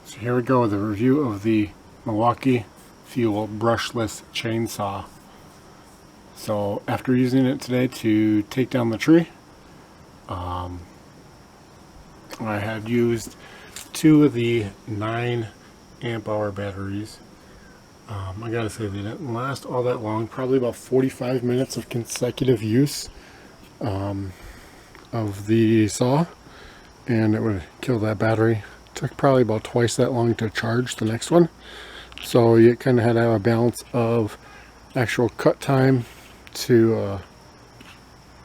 So here we go with a review of the Milwaukee Fuel brushless chainsaw. So after using it today to take down the tree, I had used two of the 9 amp hour batteries. I gotta say they didn't last all that long, probably about 45 minutes of consecutive use of the saw, and it would kill that battery. Took probably about twice that long to charge the next one. So you kind of had to have a balance of actual cut time to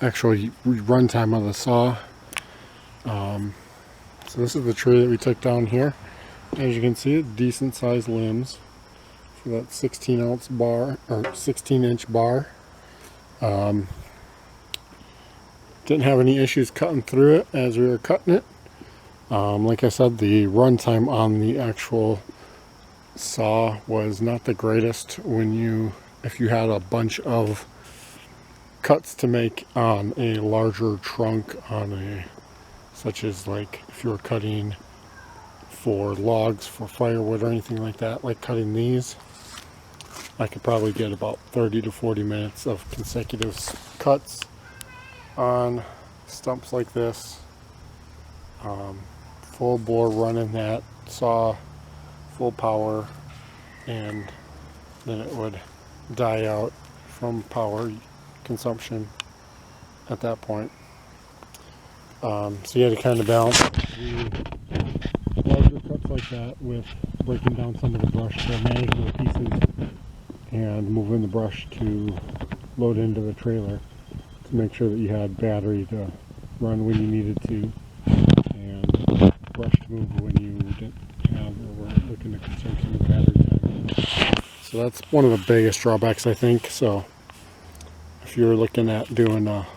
actual run time of the saw. So this is the tree that we took down here. As you can see, decent sized limbs for that 16-ounce bar or 16-inch bar. Didn't have any issues cutting through it as we were cutting it. Like I said, the run time on the actual saw was not the greatest if you had a bunch of cuts to make on a larger trunk such as like if you were cutting for logs for firewood or anything like that, like cutting these. I could probably get about 30 to 40 minutes of consecutive cuts on stumps like this. Full bore running that saw full power, and then it would die out from power consumption at that point. So you had to kind of balance the larger cuts like that with breaking down some of the brush to manageable pieces and moving the brush to load into the trailer to make sure that you had battery to run when you needed to, and brush to move when you didn't have or weren't looking to conserve some of the battery time. So that's one of the biggest drawbacks, I think. So if you're looking at doing a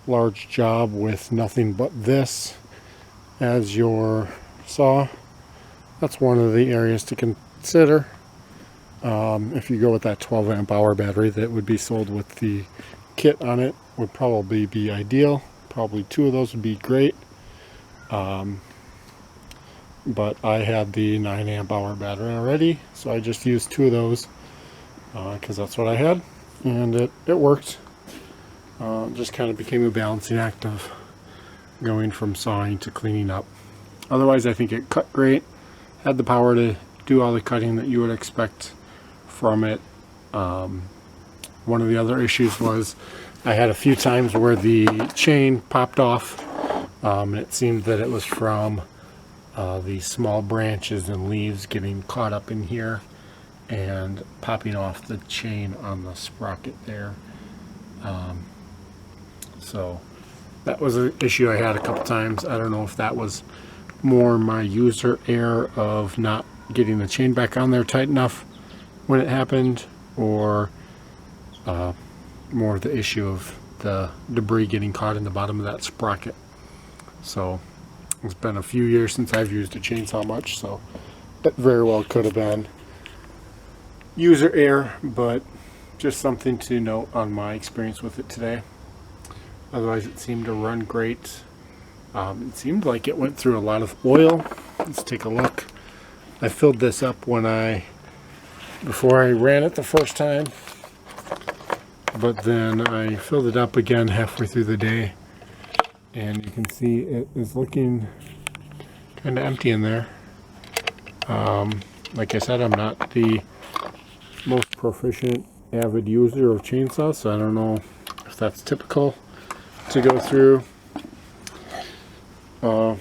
large job with nothing but this as your saw, that's one of the areas to consider. If you go with that 12 amp hour battery that would be sold with the kit on it, would probably be ideal. Probably 2 of those would be great. But I had the 9 amp hour battery already, so I just used 2 of those because that's what I had, and it worked. Just kind of became a balancing act of going from sawing to cleaning up. Otherwise, I think it cut great, had the power to do all the cutting that you would expect from it. One of the other issues was I had a few times where the chain popped off, and it seemed that it was from the small branches and leaves getting caught up in here and popping off the chain on the sprocket there. So that was an issue I had a couple times. I don't know if that was more my user error of not getting the chain back on there tight enough when it happened, or more of the issue of the debris getting caught in the bottom of that sprocket. So it's been a few years since I've used a chainsaw much, so that very well could have been user error, but just something to note on my experience with it today. Otherwise, it seemed to run great. It seemed like it went through a lot of oil. Let's take a look. I filled this up before I ran it the first time, but then I filled it up again halfway through the day, and you can see it is looking kind of empty in there. Like I said, I'm not the most proficient avid user of chainsaws, so I don't know if that's typical to go through. I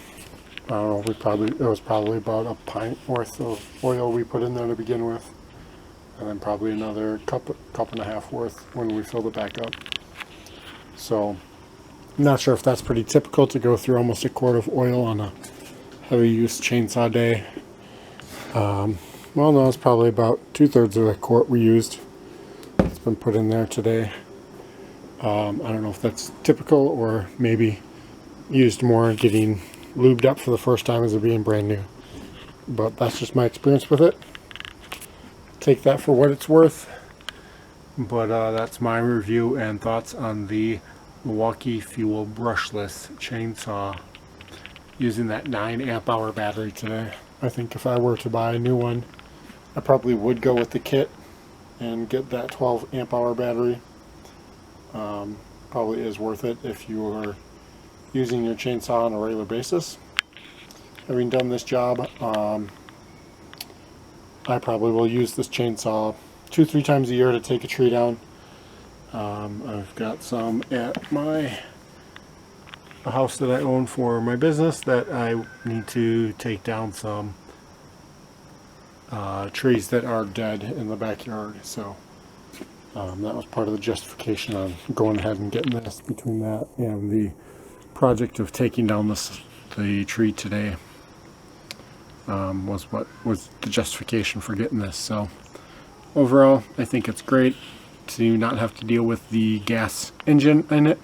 don't know, it was probably about a pint worth of oil we put in there to begin with, and then probably another cup and a half worth when we filled it back up. So I'm not sure if that's pretty typical to go through almost a quart of oil on a heavy use chainsaw day. Well, no, it's probably about 2/3 of the quart we used. It's been put in there today. I don't know if that's typical or maybe used more getting lubed up for the first time as it being brand new. But that's just my experience with it. Take that for what it's worth. But that's my review and thoughts on the Milwaukee Fuel brushless chainsaw using that 9 amp hour battery today. I think if I were to buy a new one, I probably would go with the kit and get that 12 amp hour battery. Probably is worth it if you are using your chainsaw on a regular basis. Having done this job, I probably will use this chainsaw 2-3 times a year to take a tree down. I've got some at a house that I own for my business that I need to take down some trees that are dead in the backyard. So that was part of the justification on going ahead and getting this. Between that and the project of taking down the tree today was what was the justification for getting this. So overall, I think it's great to not have to deal with the gas engine in it.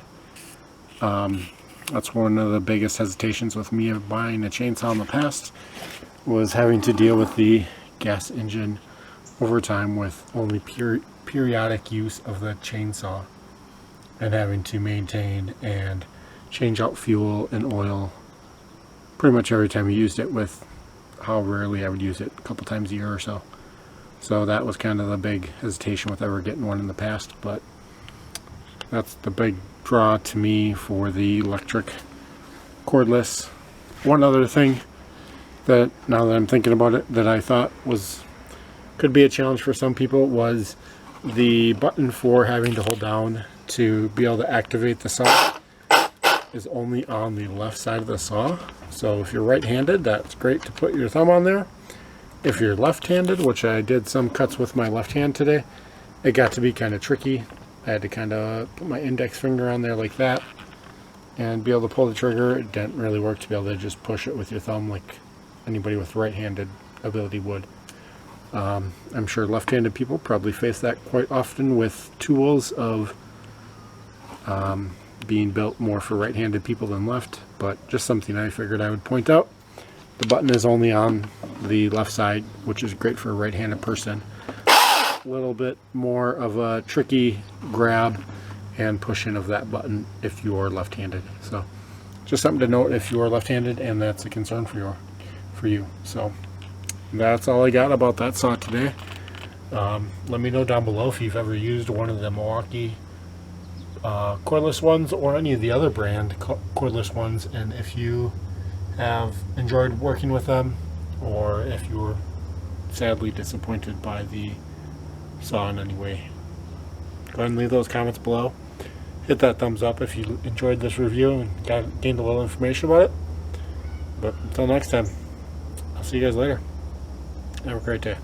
That's one of the biggest hesitations with me of buying a chainsaw in the past, was having to deal with the gas engine over time with only periodic use of the chainsaw, and having to maintain and change out fuel and oil pretty much every time you used it, with how rarely I would use it, a couple times a year or so. So that was kind of the big hesitation with ever getting one in the past, but that's the big draw to me for the electric cordless. One other thing that, now that I'm thinking about it, that I thought could be a challenge for some people was the button for having to hold down to be able to activate the saw is only on the left side of the saw. So if you're right-handed, that's great to put your thumb on there. If you're left-handed, which I did some cuts with my left hand today, it got to be kind of tricky. I had to kind of put my index finger on there like that and be able to pull the trigger. It didn't really work to be able to just push it with your thumb like anybody with right-handed ability would. I'm sure left-handed people probably face that quite often with tools of being built more for right-handed people than left, but just something I figured I would point out. The button is only on the left side, which is great for a right-handed person. A little bit more of a tricky grab and push in of that button if you are left-handed. So just something to note if you are left-handed and that's a concern for you. So that's all I got about that saw today. Let me know down below if you've ever used one of the Milwaukee cordless ones or any of the other brand cordless ones, and if you have enjoyed working with them, or if you were sadly disappointed by the saw in any way. Go ahead and leave those comments below. Hit that thumbs up if you enjoyed this review and gained a little information about it. But until next time, I'll see you guys later. Have a great day.